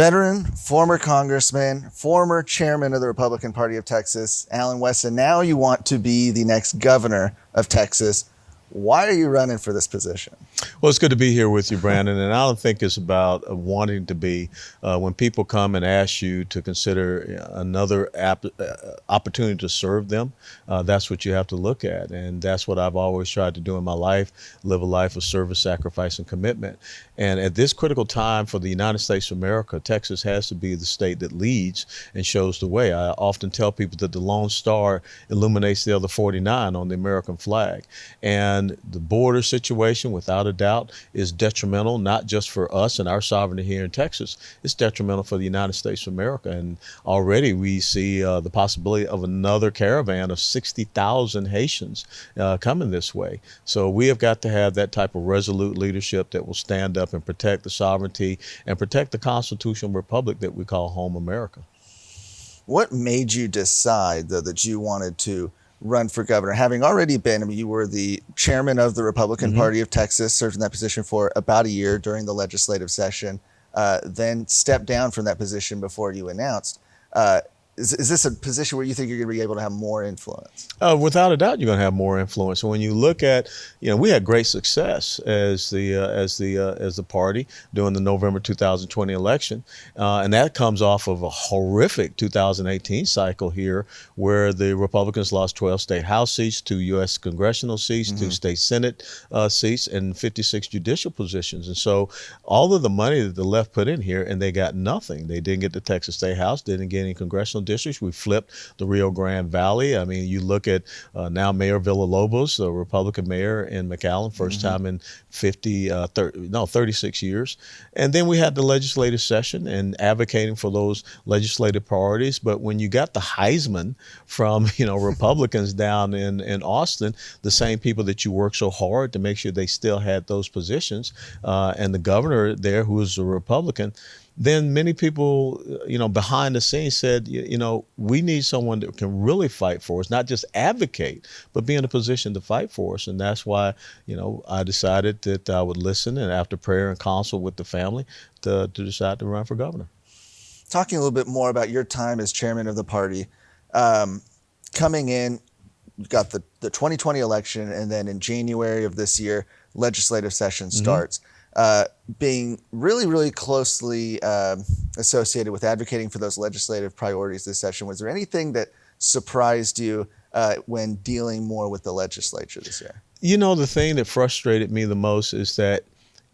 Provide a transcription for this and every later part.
Veteran, former congressman, former chairman of the Republican Party of Texas, Alan Weston. Now you want to be the next governor of Texas. Why are you running for this position? Well, it's good to be here with you, Brandon. And I don't think it's about wanting to be. When people come and ask you to consider another opportunity to serve them, that's what you have to look at. And that's what I've always tried to do in my life, live a life of service, sacrifice, and commitment. And at this critical time for the United States of America, Texas has to be the state that leads and shows the way. I often tell people that the Lone Star illuminates the other 49 on the American flag. And the border situation, without a doubt, is detrimental, not just for us and our sovereignty here in Texas. It's detrimental for the United States of America. And already we see the possibility of another caravan of 60,000 Haitians coming this way. So we have got to have that type of resolute leadership that will stand up and protect the sovereignty and protect the constitutional republic that we call home America. What made you decide, though, that you wanted to run for governor, having already been, you were the chairman of the Republican Party of Texas, served in that position for about a year during the legislative session, then stepped down from that position before you announced. Is this a position where you think you're going to be able to have more influence? Without a doubt, you're going to have more influence. And when you look at, we had great success as the party during the November 2020 election, and that comes off of a horrific 2018 cycle here, where the Republicans lost 12 state House seats, 2 U.S. congressional seats, 2 state Senate seats, and 56 judicial positions. And so all of the money that the left put in here, and they got nothing. They didn't get the Texas State House, didn't get any congressional districts. We flipped the Rio Grande Valley. I mean, you look at now Mayor Villalobos, the Republican mayor in McAllen, first time in 36 years. And then we had the legislative session and advocating for those legislative priorities. But when you got the Heisman from, Republicans down in Austin, the same people that you worked so hard to make sure they still had those positions, and the governor there, who was a Republican, then many people, behind the scenes said, we need someone that can really fight for us, not just advocate, but be in a position to fight for us. And that's why, I decided that I would listen, and after prayer and counsel with the family, to decide to run for governor. Talking a little bit more about your time as chairman of the party, coming in, you got the 2020 election, and then in January of this year, legislative session starts. Being really, really closely associated with advocating for those legislative priorities this session, was there anything that surprised you when dealing more with the legislature this year? The thing that frustrated me the most is that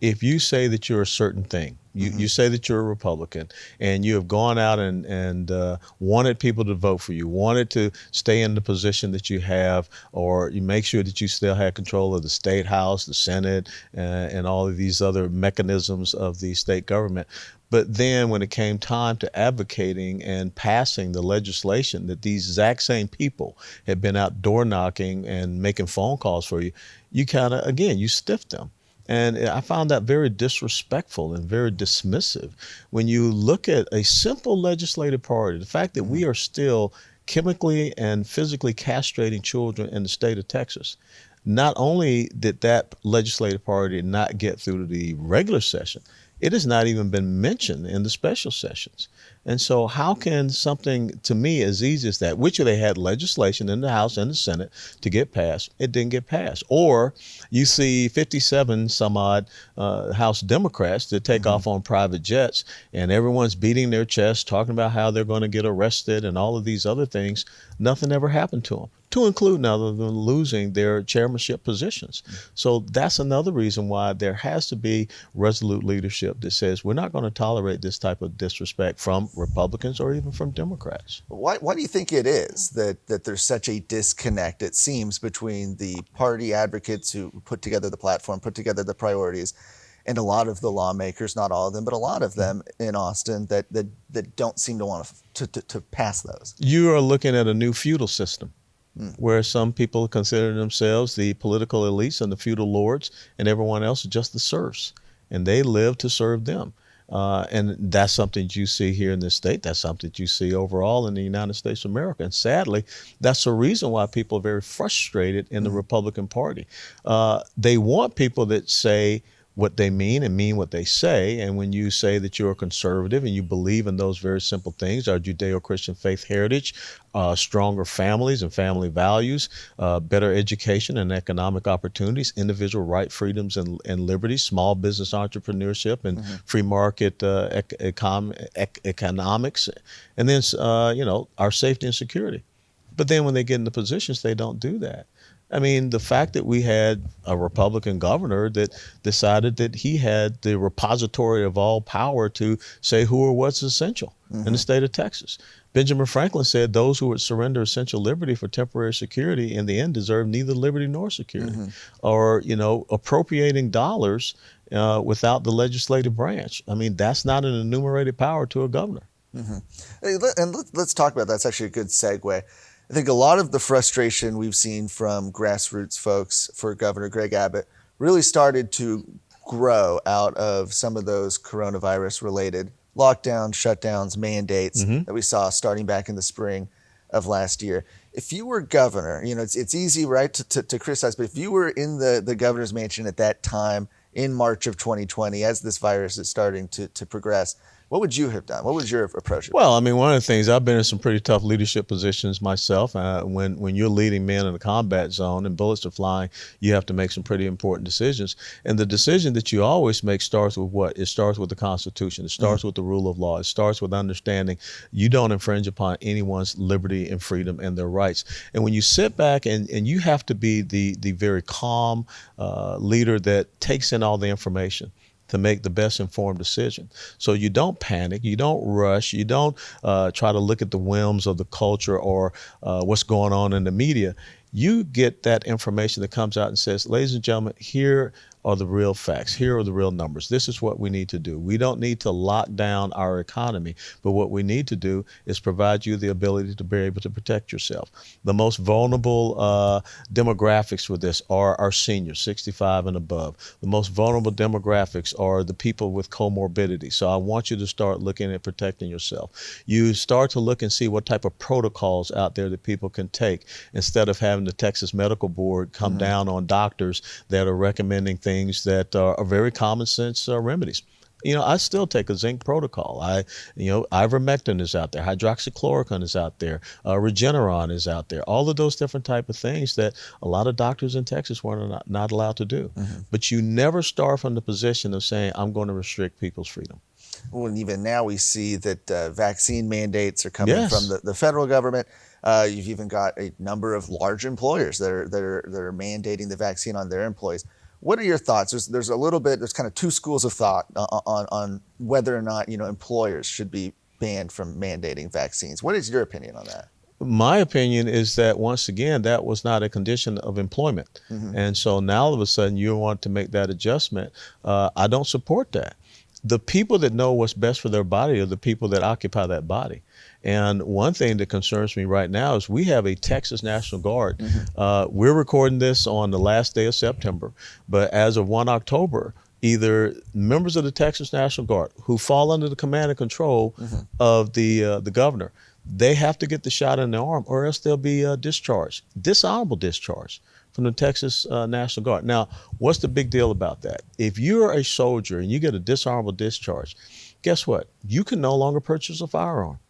if you say that you're a certain thing, you say that you're a Republican, and you have gone out and wanted people to vote for you, wanted to stay in the position that you have, or you make sure that you still had control of the state house, the Senate, and all of these other mechanisms of the state government. But then when it came time to advocating and passing the legislation that these exact same people had been out door knocking and making phone calls for you, you kind of, again, you stiffed them. And I found that very disrespectful and very dismissive. When you look at a simple legislative priority, the fact that we are still chemically and physically castrating children in the state of Texas, not only did that legislative priority not get through the regular session, it has not even been mentioned in the special sessions. And so how can something, to me, as easy as that, which they had legislation in the House and the Senate to get passed, it didn't get passed. Or you see 57 some odd House Democrats that take off on private jets, and everyone's beating their chest, talking about how they're going to get arrested and all of these other things. Nothing ever happened to them, to include now them losing their chairmanship positions. So that's another reason why there has to be resolute leadership that says we're not going to tolerate this type of disrespect from Republicans or even from Democrats. Why do you think it is that there's such a disconnect, it seems, between the party advocates who put together the platform, put together the priorities, and a lot of the lawmakers, not all of them, but a lot of them in Austin that don't seem to want to pass those? You are looking at a new feudal system, where some people consider themselves the political elites and the feudal lords, and everyone else is just the serfs, and they live to serve them. And that's something you see here in this state. That's something you see overall in the United States of America. And sadly, that's the reason why people are very frustrated in the Republican Party. They want people that say, what they mean and mean what they say. And when you say that you're a conservative and you believe in those very simple things, our Judeo-Christian faith heritage, stronger families and family values, better education and economic opportunities, individual right freedoms and liberties, small business entrepreneurship and free market economics, and then, our safety and security. But then when they get into positions, they don't do that. I mean, the fact that we had a Republican governor that decided that he had the repository of all power to say who or what's essential in the state of Texas. Benjamin Franklin said those who would surrender essential liberty for temporary security in the end deserve neither liberty nor security. Or, appropriating dollars without the legislative branch. I mean, that's not an enumerated power to a governor. And let's talk about that. That's actually a good segue. I think a lot of the frustration we've seen from grassroots folks for Governor Greg Abbott really started to grow out of some of those coronavirus-related lockdowns, shutdowns, mandates that we saw starting back in the spring of last year. If you were governor, it's easy, right, to criticize, but if you were in the governor's mansion at that time in March of 2020, as this virus is starting to progress, what would you have done? What was your approach? Well, I mean, one of the things, I've been in some pretty tough leadership positions myself. When you're leading men in a combat zone and bullets are flying, you have to make some pretty important decisions. And the decision that you always make starts with what? It starts with the Constitution. It starts with the rule of law. It starts with understanding you don't infringe upon anyone's liberty and freedom and their rights. And when you sit back and you have to be the very calm leader that takes in all the information to make the best informed decision. So you don't panic, you don't rush, you don't try to look at the whims of the culture or what's going on in the media. You get that information that comes out and says, ladies and gentlemen, here are the real facts. Here are the real numbers. This is what we need to do. We don't need to lock down our economy, but what we need to do is provide you the ability to be able to protect yourself. The most vulnerable demographics for this are our seniors, 65 and above. The most vulnerable demographics are the people with comorbidity. So I want you to start looking at protecting yourself. You start to look and see what type of protocols out there that people can take instead of having the Texas Medical Board come down on doctors that are recommending things that are very common sense remedies. I still take a zinc protocol. Ivermectin is out there, hydroxychloroquine is out there, Regeneron is out there. All of those different type of things that a lot of doctors in Texas were not allowed to do. But you never start from the position of saying, I'm going to restrict people's freedom. Well, and even now we see that vaccine mandates are coming from the federal government. You've even got a number of large employers that are mandating the vaccine on their employees. What are your thoughts? There's kind of two schools of thought on whether or not employers should be banned from mandating vaccines. What is your opinion on that? My opinion is that, once again, that was not a condition of employment. And so now all of a sudden you want to make that adjustment. I don't support that. The people that know what's best for their body are the people that occupy that body. And one thing that concerns me right now is we have a Texas National Guard. We're recording this on the last day of September, but as of 1 October, either members of the Texas National Guard who fall under the command and control of the governor, they have to get the shot in the arm, or else they'll be discharged, dishonorable discharge from the Texas National Guard. Now, what's the big deal about that? If you're a soldier and you get a dishonorable discharge, guess what? You can no longer purchase a firearm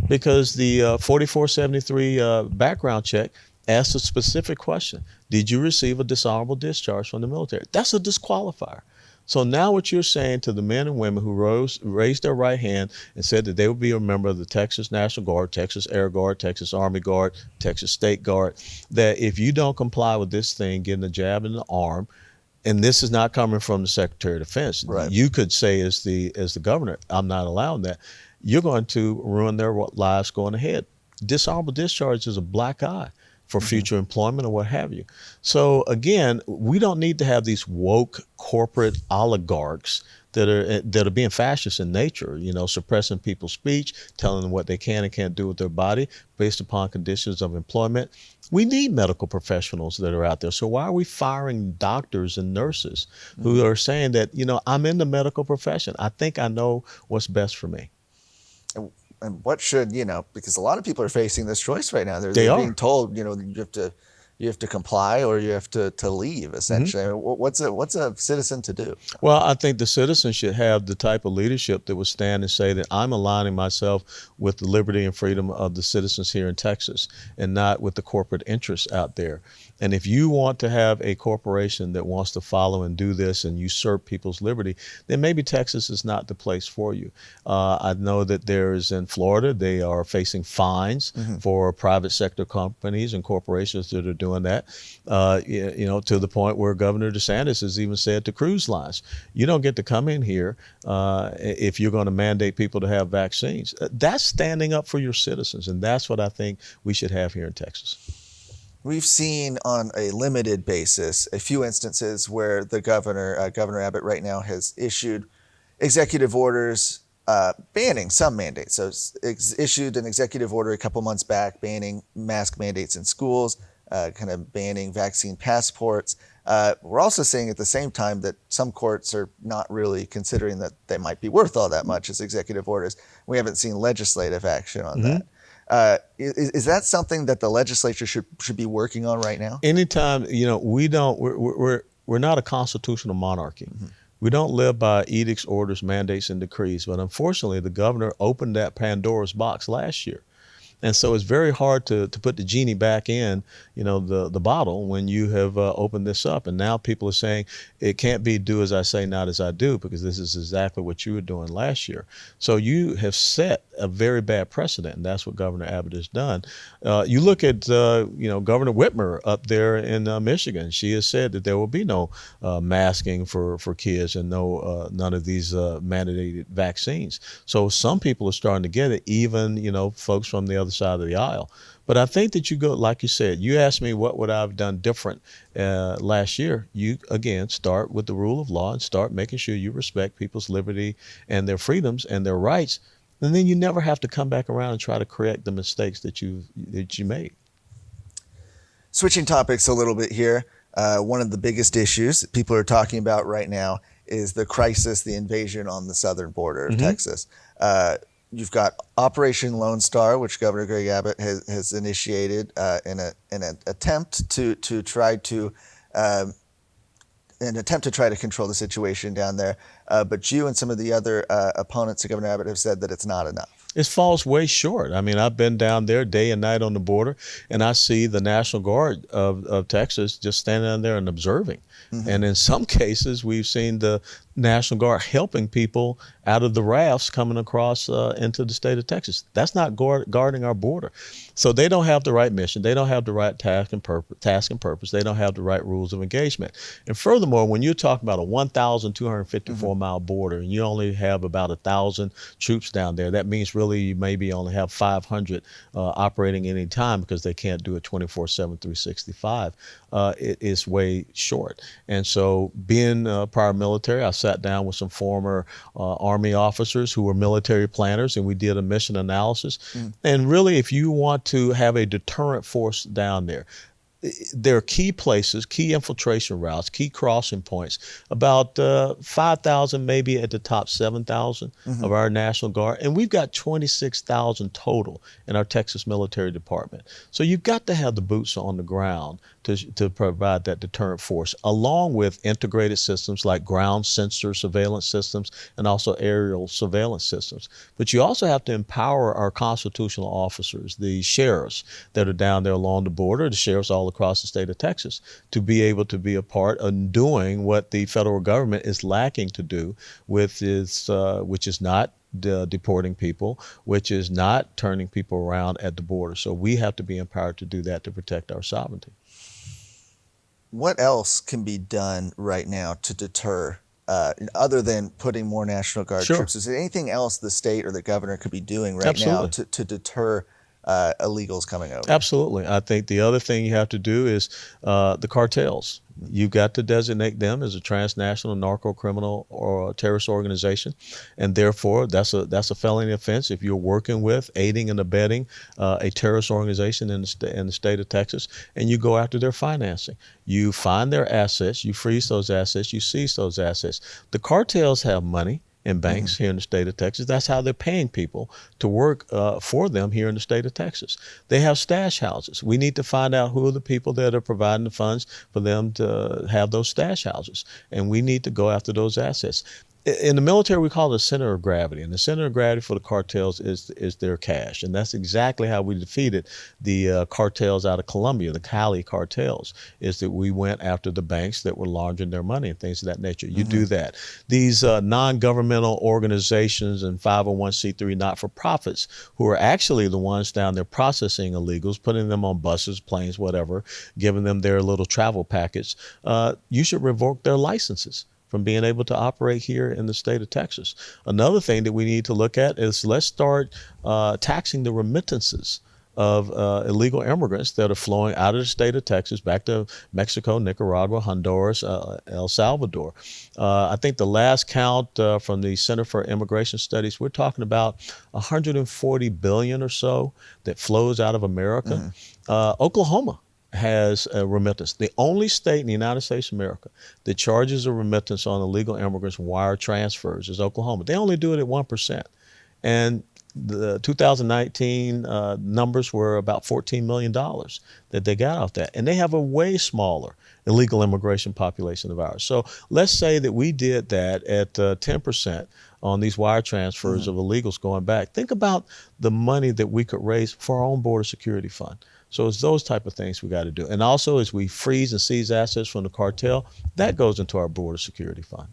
because the 4473 background check asks a specific question. Did you receive a dishonorable discharge from the military? That's a disqualifier. So now what you're saying to the men and women who raised their right hand and said that they would be a member of the Texas National Guard, Texas Air Guard, Texas Army Guard, Texas State Guard, that if you don't comply with this thing, getting a jab in the arm, and this is not coming from the Secretary of Defense. Right. You could say as the governor, I'm not allowing that. You're going to ruin their lives going ahead. Dishonorable discharge is a black eye for future employment or what have you. So again, we don't need to have these woke corporate oligarchs that are being fascist in nature, suppressing people's speech, telling them what they can and can't do with their body based upon conditions of employment. We need medical professionals that are out there. So why are we firing doctors and nurses who are saying that, I'm in the medical profession. I think I know what's best for me. And what should, because a lot of people are facing this choice right now. They're being told, you you have to comply or you have to leave, essentially. I mean, what's a citizen to do? Well, I think the citizens should have the type of leadership that would stand and say that I'm aligning myself with the liberty and freedom of the citizens here in Texas and not with the corporate interests out there. And if you want to have a corporation that wants to follow and do this and usurp people's liberty, then maybe Texas is not the place for you. I know that there's in Florida, they are facing fines for private sector companies and corporations that are doing that, to the point where Governor DeSantis has even said to cruise lines, you don't get to come in here if you're going to mandate people to have vaccines. That's standing up for your citizens, and that's what I think we should have here in Texas. We've seen on a limited basis a few instances where the governor, Governor Abbott right now, has issued executive orders banning some mandates. So issued an executive order a couple months back banning mask mandates in schools, kind of banning vaccine passports. We're also seeing at the same time that some courts are not really considering that they might be worth all that much as executive orders. We haven't seen legislative action on that. Is that something that the legislature should be working on right now? Anytime, we're not a constitutional monarchy. We don't live by edicts, orders, mandates, and decrees. But unfortunately, the governor opened that Pandora's box last year. And so it's very hard to put the genie back in, the bottle when you have opened this up. And now people are saying it can't be do as I say, not as I do, because this is exactly what you were doing last year. So you have set a very bad precedent, and that's what Governor Abbott has done. You look at, Governor Whitmer up there in Michigan. She has said that there will be no masking for kids and none of these mandated vaccines. So some people are starting to get it, even, folks from the other side of the aisle. But I think that you go, like you said, you asked me what would I have done different last year. You, again, start with the rule of law and start making sure you respect people's liberty and their freedoms and their rights. And then you never have to come back around and try to correct the mistakes that you made. Switching topics a little bit here, one of the biggest issues that people are talking about right now is the crisis, the invasion on the southern border of Texas. You've got Operation Lone Star, which Governor Greg Abbott has initiated in an attempt to try to control the situation down there. But you and some of the other opponents of Governor Abbott have said that it's not enough. It falls way short. I mean, I've been down there day and night on the border, and I see the National Guard of Texas just standing down there and observing. And in some cases, we've seen the National Guard helping people out of the rafts coming across into the state of Texas. That's not guarding our border. So they don't have the right mission. They don't have the right task and purpose. They don't have the right rules of engagement. And furthermore, when you're talking about a 1,254-mile border and you only have about 1,000 troops down there, that means really you maybe only have 500 operating any time because they can't do it 24/7, 365. It is way short. And so being prior military, I sat down with some former Army officers who were military planners, and we did a mission analysis. And really, if you want to have a deterrent force down there, there are key places, key infiltration routes, key crossing points, about 5,000, maybe at the top 7,000 of our National Guard. And we've got 26,000 total in our Texas Military Department. So you've got to have the boots on the ground to provide that deterrent force, along with integrated systems like ground sensor surveillance systems and also aerial surveillance systems. But you also have to empower our constitutional officers, the sheriffs that are down there along the border, the sheriffs all across the state of Texas, to be able to be a part of doing what the federal government is lacking to do, with which is not deporting people, which is not turning people around at the border. So we have to be empowered to do that to protect our sovereignty. What else can be done right now to deter, other than putting more National Guard troops? Is there anything else the state or the governor could be doing right now to deter illegals coming over? Absolutely. I think the other thing you have to do is the cartels. You've got to designate them as a transnational narco-criminal or terrorist organization, and therefore that's a felony offense if you're working with, aiding and abetting a terrorist organization in the state of Texas, and you go after their financing. You find their assets, you freeze those assets, you seize those assets. The cartels have money. in banks here in the state of Texas. That's how they're paying people to work for them here in the state of Texas. They have stash houses. We need to find out who are the people that are providing the funds for them to have those stash houses, and we need to go after those assets. In the military, we call it a center of gravity, and the center of gravity for the cartels is their cash, and that's exactly how we defeated the cartels out of Colombia, the Cali cartels, is that we went after the banks that were laundering their money and things of that nature. You do that. These non-governmental organizations and 501c3 not-for-profits who are actually the ones down there processing illegals, putting them on buses, planes, whatever, giving them their little travel package, you should revoke their licenses from being able to operate here in the state of Texas. Another thing that we need to look at is let's start taxing the remittances of illegal immigrants that are flowing out of the state of Texas back to Mexico, Nicaragua, Honduras, El Salvador. I think the last count from the Center for Immigration Studies, we're talking about 140 billion or so that flows out of America. Oklahoma has a remittance. The only state in the United States of America that charges a remittance on illegal immigrants wire transfers is Oklahoma. They only do it at 1%. And the 2019 numbers were about $14 million that they got off that. And they have a way smaller illegal immigration population of ours. So let's say that we did that at 10% on these wire transfers of illegals going back. Think about the money that we could raise for our own border security fund. So it's those type of things we got to do. And also as we freeze and seize assets from the cartel, that goes into our border security fund.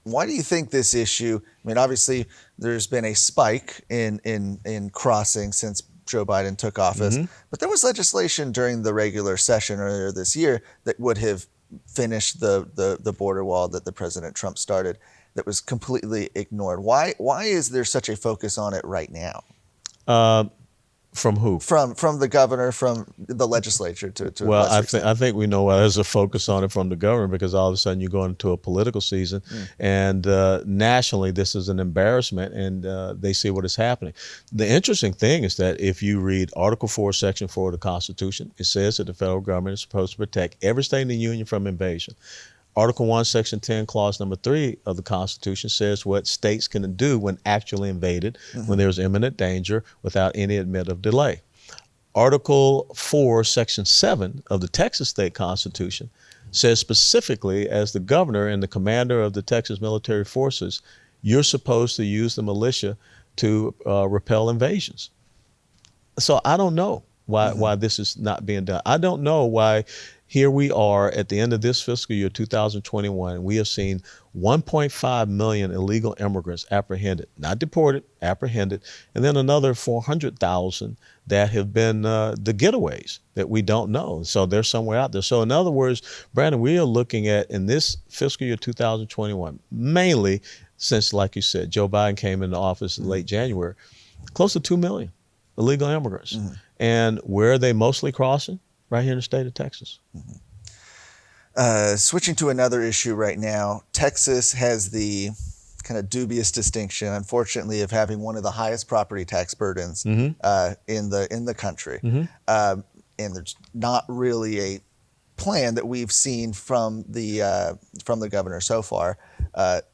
Why do you think this issue, I mean, obviously there's been a spike in crossing since Joe Biden took office, but there was legislation during the regular session earlier this year that would have finished the border wall that the President Trump started that was completely ignored. Why is there such a focus on it right now? From who? From the governor, from the legislature to well, I think we know why there's a focus on it from the governor, because all of a sudden you go into a political season, and nationally this is an embarrassment, and they see what is happening. The interesting thing is that if you read Article 4, Section 4 of the Constitution, it says that the federal government is supposed to protect every state in the union from invasion. Article 1, Section 10, Clause number 3 of the Constitution says what states can do when actually invaded, when there's imminent danger, without any admit of delay. Article 4, Section 7 of the Texas State Constitution says specifically, as the governor and the commander of the Texas military forces, you're supposed to use the militia to repel invasions. So I don't know why this is not being done. I don't know why. Here we are at the end of this fiscal year, 2021. We have seen 1.5 million illegal immigrants apprehended, not deported, apprehended, and then another 400,000 that have been the getaways that we don't know. So they're somewhere out there. So in other words, Brandon, we are looking at, in this fiscal year 2021, mainly since, like you said, Joe Biden came into office in late January, close to 2 million illegal immigrants. And where are they mostly crossing? Right here in the state of Texas. Switching to another issue right now, Texas has the kind of dubious distinction, unfortunately, of having one of the highest property tax burdens in the country. And there's not really a plan that we've seen from the governor so far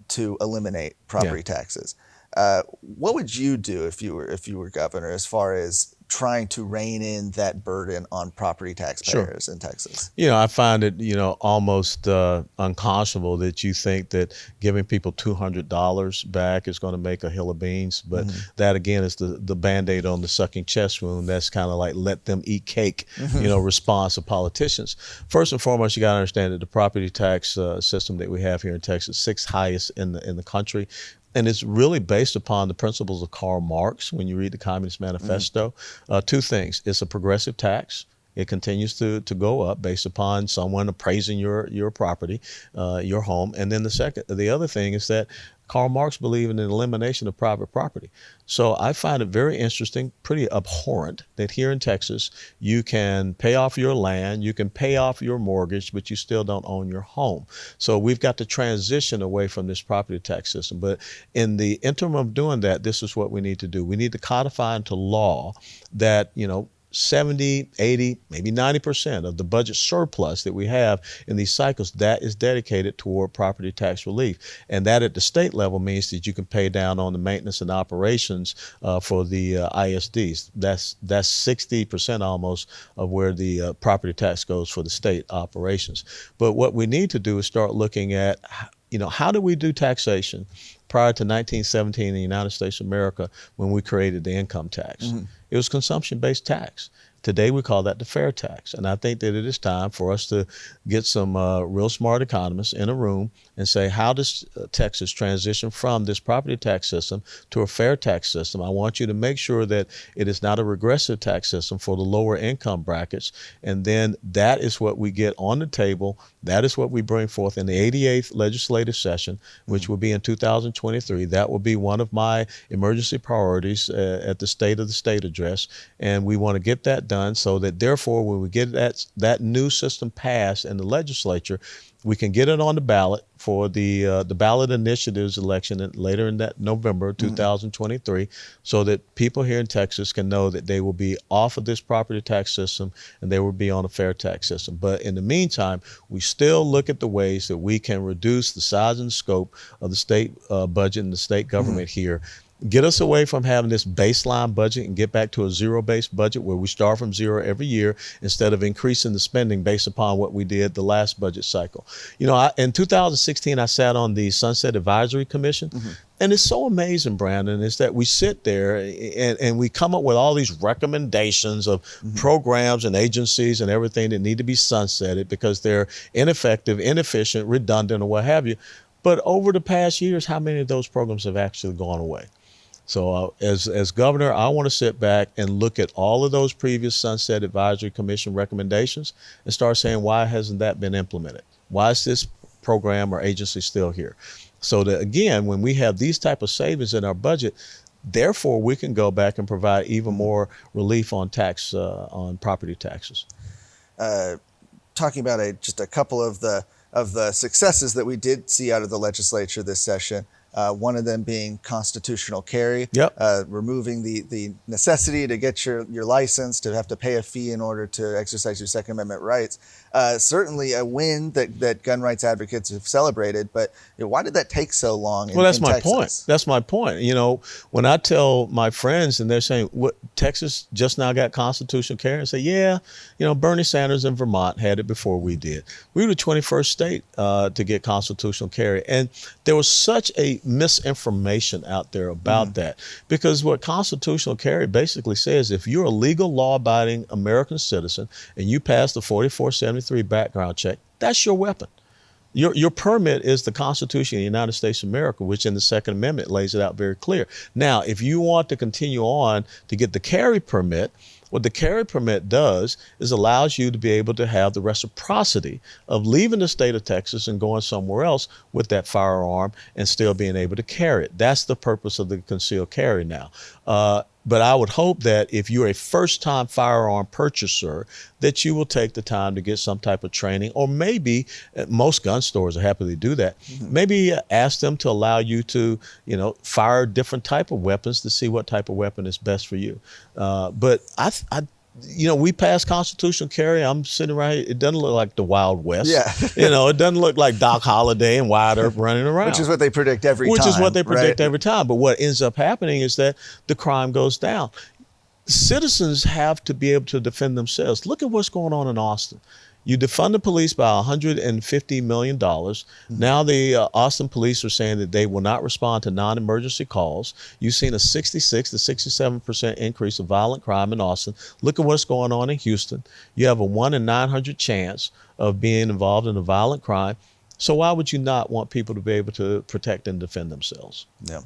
to eliminate property taxes. What would you do if you were governor, as far as trying to rein in that burden on property taxpayers in Texas? You know, I find it, almost unconscionable that you think that giving people $200 back is going to make a hill of beans. But that, again, is the Band-Aid on the sucking chest wound. That's kind of like let them eat cake, response of politicians. First and foremost, you got to understand that the property tax system that we have here in Texas, 6th highest in the country. And it's really based upon the principles of Karl Marx when you read the Communist Manifesto. Two things. It's a progressive tax. It continues to go up based upon someone appraising your property, your home. And then the other thing is that Karl Marx believed in the elimination of private property. So I find it very interesting, pretty abhorrent, that here in Texas, you can pay off your land, you can pay off your mortgage, but you still don't own your home. So we've got to transition away from this property tax system. But in the interim of doing that, this is what we need to do. We need to codify into law that, 70, 80, maybe 90% of the budget surplus that we have in these cycles, that is dedicated toward property tax relief. And that at the state level means that you can pay down on the maintenance and operations for the ISDs. That's 60% almost of where the property tax goes for the state operations. But what we need to do is start looking at, how do we do taxation prior to 1917 in the United States of America when we created the income tax? Mm-hmm. It was consumption-based tax. Today we call that the fair tax. And I think that it is time for us to get some real smart economists in a room and say, how does Texas transition from this property tax system to a fair tax system? I want you to make sure that it is not a regressive tax system for the lower income brackets. And then that is what we get on the table. That is what we bring forth in the 88th legislative session, which will be in 2023. That will be one of my emergency priorities at the State of the State address. And we want to get that done so that therefore when we get that new system passed in the legislature, we can get it on the ballot for the ballot initiatives election later in that November 2023, so that people here in Texas can know that they will be off of this property tax system and they will be on a fair tax system. But in the meantime, we still look at the ways that we can reduce the size and scope of the state budget and the state government here. Get us away from having this baseline budget and get back to a zero-based budget where we start from zero every year instead of increasing the spending based upon what we did the last budget cycle. In 2016, I sat on the Sunset Advisory Commission. And it's so amazing, Brandon, is that we sit there and we come up with all these recommendations of programs and agencies and everything that need to be sunsetted because they're ineffective, inefficient, redundant, or what have you. But over the past years, how many of those programs have actually gone away? So as governor, I want to sit back and look at all of those previous Sunset Advisory Commission recommendations and start saying, why hasn't that been implemented? Why is this program or agency still here? So that, again, when we have these type of savings in our budget, therefore we can go back and provide even more relief on property taxes. Talking about just a couple of the successes that we did see out of the legislature this session. One of them being constitutional carry, removing the necessity to get your license, to have to pay a fee in order to exercise your Second Amendment rights. Certainly a win that gun rights advocates have celebrated, but why did that take so long in that's my Texas? point. That's my point. When I tell my friends and they're saying, what, Texas just now got constitutional carry? I say, Bernie Sanders in Vermont had it before we did. We were the 21st state to get constitutional carry. And there was such a misinformation out there about that, because what constitutional carry basically says, if you're a legal law-abiding American citizen and you pass the 4473 background check, that's your weapon. Your permit is the Constitution of the United States of America, which in the Second Amendment lays it out very clear. Now, if you want to continue on to get the carry permit, what the carry permit does is allows you to be able to have the reciprocity of leaving the state of Texas and going somewhere else with that firearm and still being able to carry it. That's the purpose of the concealed carry now. But I would hope that if you're a first-time firearm purchaser, that you will take the time to get some type of training, or maybe most gun stores are happy to do that. Maybe ask them to allow you to, fire different type of weapons to see what type of weapon is best for you. But we passed constitutional carry. I'm sitting right here. It doesn't look like the Wild West. Yeah. It doesn't look like Doc Holliday and Wyatt Earp running around. Which is what they predict every time. But what ends up happening is that the crime goes down. Citizens have to be able to defend themselves. Look at what's going on in Austin. You defund the police by $150 million. Now the Austin police are saying that they will not respond to non-emergency calls. You've seen a 66 to 67% increase of violent crime in Austin. Look at what's going on in Houston. You have a 1 in 900 chance of being involved in a violent crime. So why would you not want people to be able to protect and defend themselves? Yeah.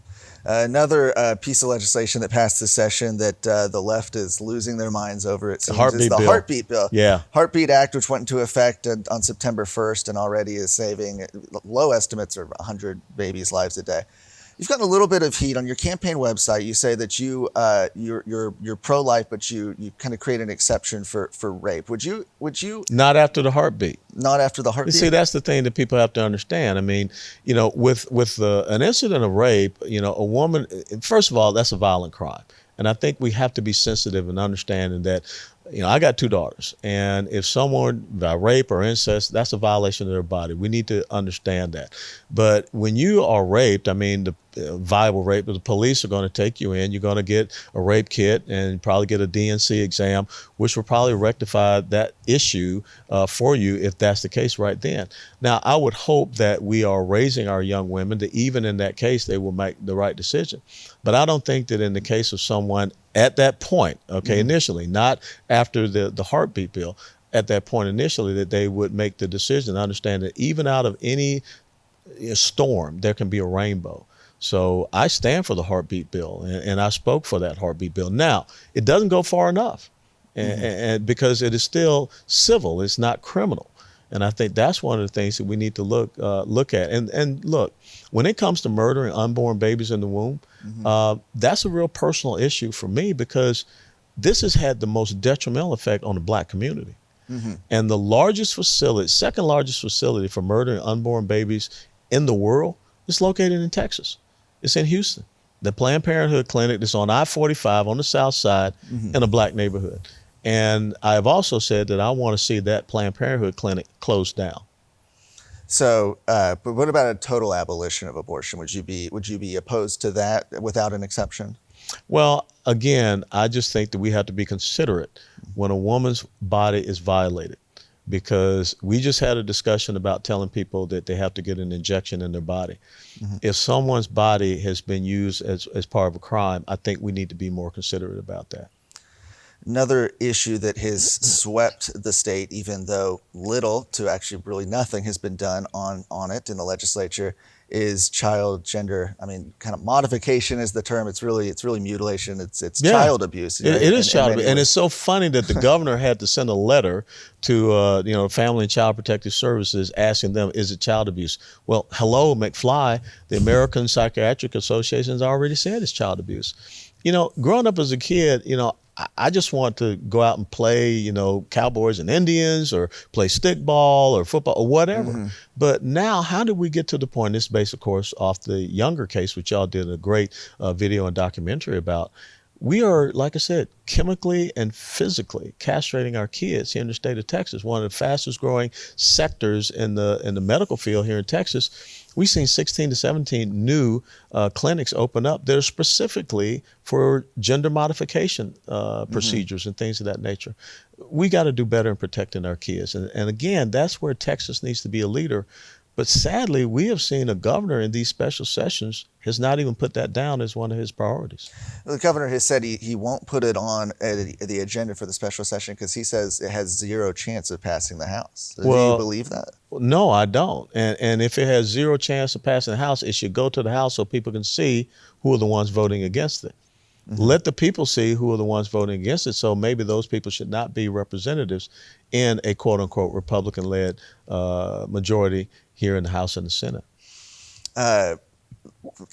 Another piece of legislation that passed this session that the left is losing their minds over, it seems, is the Heartbeat Bill. Yeah. Heartbeat Act, which went into effect on September 1st and already is saving, low estimates are 100 babies' lives a day. You've gotten a little bit of heat on your campaign website. You say that you're pro-life, but you kind of create an exception for rape. Would you? Not after the heartbeat. Not after the heartbeat. See, that's the thing that people have to understand. I mean, with an incident of rape, a woman. First of all, that's a violent crime. And I think we have to be sensitive and understanding that I got 2 daughters, and if someone by rape or incest, that's a violation of their body. We need to understand that. But when you are raped, I mean, the viable rape, the police are going to take you in. You're going to get a rape kit and probably get a DNC exam, which will probably rectify that issue for you if that's the case right then. Now, I would hope that we are raising our young women that even in that case, they will make the right decision. But I don't think that in the case of someone at that point, okay, initially, not after the heartbeat bill, at that point initially, that they would make the decision, understand that even out of any storm, there can be a rainbow. So I stand for the heartbeat bill, and I spoke for that heartbeat bill. Now, it doesn't go far enough, and because it is still civil, it's not criminal. And I think that's one of the things that we need to look at. And look, when it comes to murdering unborn babies in the womb, that's a real personal issue for me, because this has had the most detrimental effect on the Black community. And the largest facility, second largest facility for murdering unborn babies in the world is located in Texas. It's in Houston. The Planned Parenthood clinic that's on I-45 on the south side in a Black neighborhood. And I've also said that I want to see that Planned Parenthood clinic closed down. So, but what about a total abolition of abortion? Would you be opposed to that without an exception? Well, again, I just think that we have to be considerate when a woman's body is violated, because we just had a discussion about telling people that they have to get an injection in their body. If someone's body has been used as part of a crime, I think we need to be more considerate about that. Another issue that has swept the state, even though little to actually really nothing has been done on it in the legislature, is child gender. I mean, kind of modification is the term. It's really mutilation. It's child abuse. It is child abuse, and it's so funny that the governor had to send a letter to Family and Child Protective Services asking them, is it child abuse? Well, hello, McFly. The American Psychiatric Association has already said it's child abuse. Growing up as a kid, I just want to go out and play, Cowboys and Indians, or play stickball or football or whatever. But now, how did we get to the point? This is based, of course, off the Younger case, which y'all did a great video and documentary about. We are, like I said, chemically and physically castrating our kids here in the state of Texas, one of the fastest growing sectors in the medical field here in Texas. We've seen 16 to 17 new clinics open up that are specifically for gender modification procedures and things of that nature. We got to do better in protecting our kids. And again, that's where Texas needs to be a leader. But sadly, we have seen a governor in these special sessions has not even put that down as one of his priorities. The governor has said he won't put it on the agenda for the special session because he says it has zero chance of passing the House. Do you believe that? No, I don't. And if it has zero chance of passing the House, it should go to the House so people can see who are the ones voting against it. Let the people see who are the ones voting against it, so maybe those people should not be representatives in a quote-unquote Republican-led majority here in the House and the Senate. The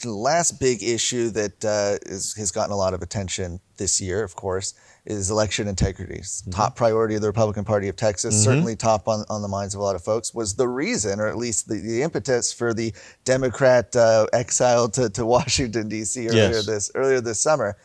last big issue that has gotten a lot of attention this year, of course, is election integrity. Top priority of the Republican Party of Texas, certainly top on the minds of a lot of folks, was the reason, or at least the impetus for the Democrat exile to Washington, D.C. earlier this summer.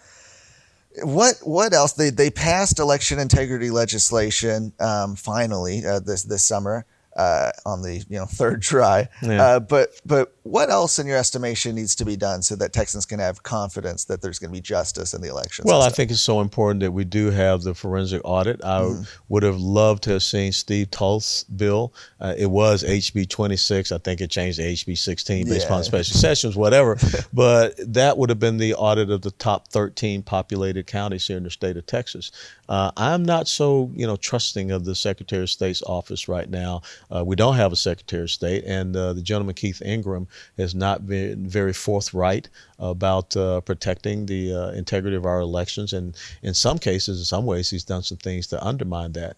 What else? They passed election integrity legislation finally this summer. On the third try, but what else in your estimation needs to be done so that Texans can have confidence that there's going to be justice in the elections? Well, I think it's so important that we do have the forensic audit. I would have loved to have seen Steve Tulth's bill. It was HB 26. I think it changed to HB 16 based upon special sessions, whatever. But that would have been the audit of the top 13 populated counties here in the state of Texas. I'm not so trusting of the Secretary of State's office right now. We don't have a Secretary of State, and the gentleman Keith Ingram has not been very forthright about protecting the integrity of our elections, and in some cases, in some ways, he's done some things to undermine that.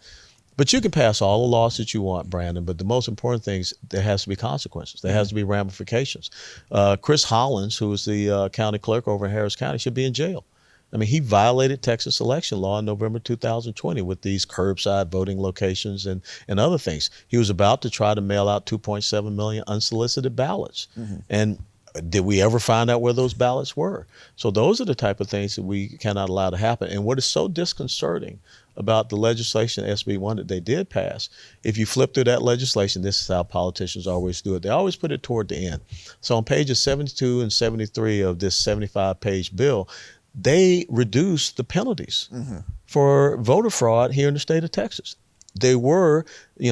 But you can pass all the laws that you want, Brandon, but the most important thing is there has to be consequences. There has to be ramifications. Chris Hollins, who is the county clerk over in Harris County, should be in jail. I mean, he violated Texas election law in November 2020 with these curbside voting locations and other things. He was about to try to mail out 2.7 million unsolicited ballots. And did we ever find out where those ballots were? So those are the type of things that we cannot allow to happen. And what is so disconcerting about the legislation, SB1, that they did pass. If you flip through that legislation, this is how politicians always do it. They always put it toward the end. So on pages 72 and 73 of this 75-page bill, they reduced the penalties for voter fraud here in the state of Texas. They were,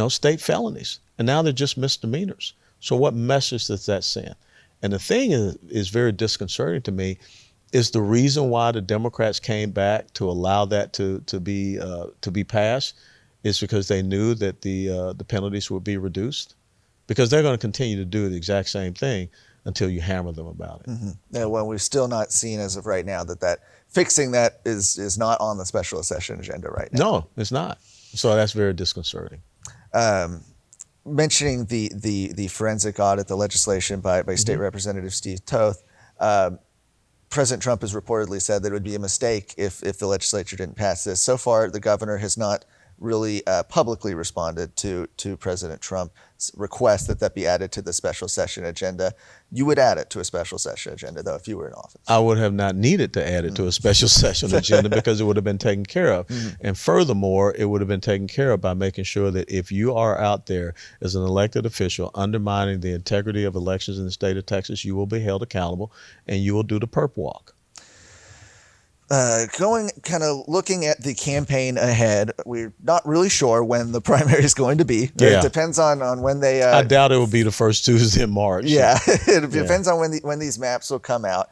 state felonies, and now they're just misdemeanors. So what message does that send? And the thing is very disconcerting to me is the reason why the Democrats came back to allow that to be passed is because they knew that the penalties would be reduced, because they're going to continue to do the exact same thing until you hammer them about it. Yeah, well, we've still not seen as of right now that fixing that is not on the special session agenda right now. No, it's not. So that's very disconcerting. Mentioning the forensic audit, the legislation by State Representative Steve Toth, President Trump has reportedly said that it would be a mistake if the legislature didn't pass this. So far, the governor has not really publicly responded to President Trump's request that be added to the special session agenda. You would add it to a special session agenda, though, if you were in office. I would have not needed to add it to a special session agenda because it would have been taken care of. And furthermore, it would have been taken care of by making sure that if you are out there as an elected official undermining the integrity of elections in the state of Texas, you will be held accountable and you will do the perp walk. Looking at the campaign ahead, we're not really sure when the primary is going to be. Yeah. It depends on when they. I doubt it will be the first Tuesday in March. Yeah, it depends on when these maps will come out.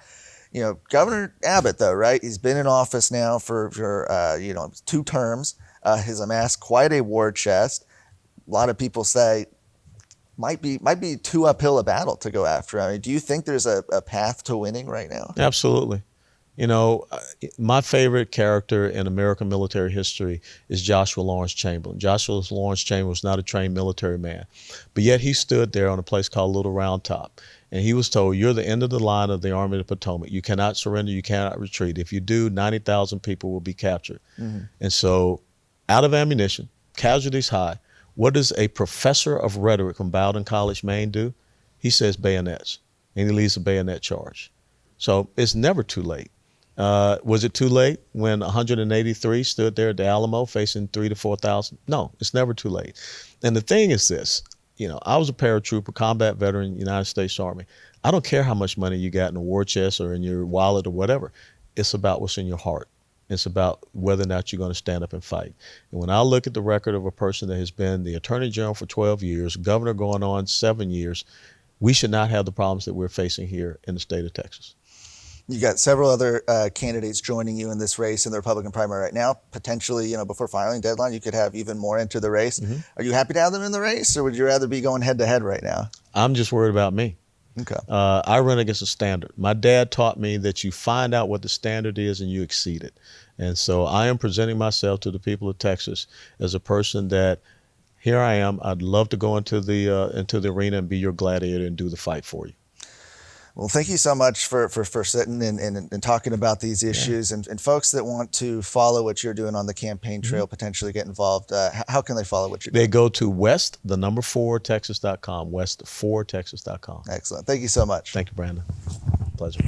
Governor Abbott, though, right? He's been in office now for 2 terms. Has amassed quite a war chest. A lot of people say might be too uphill a battle to go after. I mean, do you think there's a path to winning right now? Absolutely. My favorite character in American military history is Joshua Lawrence Chamberlain. Joshua Lawrence Chamberlain was not a trained military man, but yet he stood there on a place called Little Round Top, and he was told, you're the end of the line of the Army of the Potomac. You cannot surrender. You cannot retreat. If you do, 90,000 people will be captured. And so out of ammunition, casualties high, what does a professor of rhetoric from Bowdoin College, Maine do? He says bayonets, and he leads a bayonet charge. So it's never too late. Was it too late when 183 stood there at the Alamo facing 3,000 to 4,000? No, it's never too late. And the thing is this, I was a paratrooper, combat veteran, United States Army. I don't care how much money you got in a war chest or in your wallet or whatever. It's about what's in your heart. It's about whether or not you're going to stand up and fight. And when I look at the record of a person that has been the Attorney General for 12 years, governor going on 7 years, we should not have the problems that we're facing here in the state of Texas. You got several other candidates joining you in this race in the Republican primary right now. Potentially, before filing deadline, you could have even more enter the race. Are you happy to have them in the race, or would you rather be going head to head right now? I'm just worried about me. Okay. I run against a standard. My dad taught me that you find out what the standard is and you exceed it. And so I am presenting myself to the people of Texas as a person that, here I am. I'd love to go into the arena and be your gladiator and do the fight for you. Well, thank you so much for sitting and talking about these issues. And folks that want to follow what you're doing on the campaign trail, potentially get involved, how can they follow what you're doing? They go to west4texas.com, west4texas.com. Excellent. Thank you so much. Thank you, Brandon. Pleasure.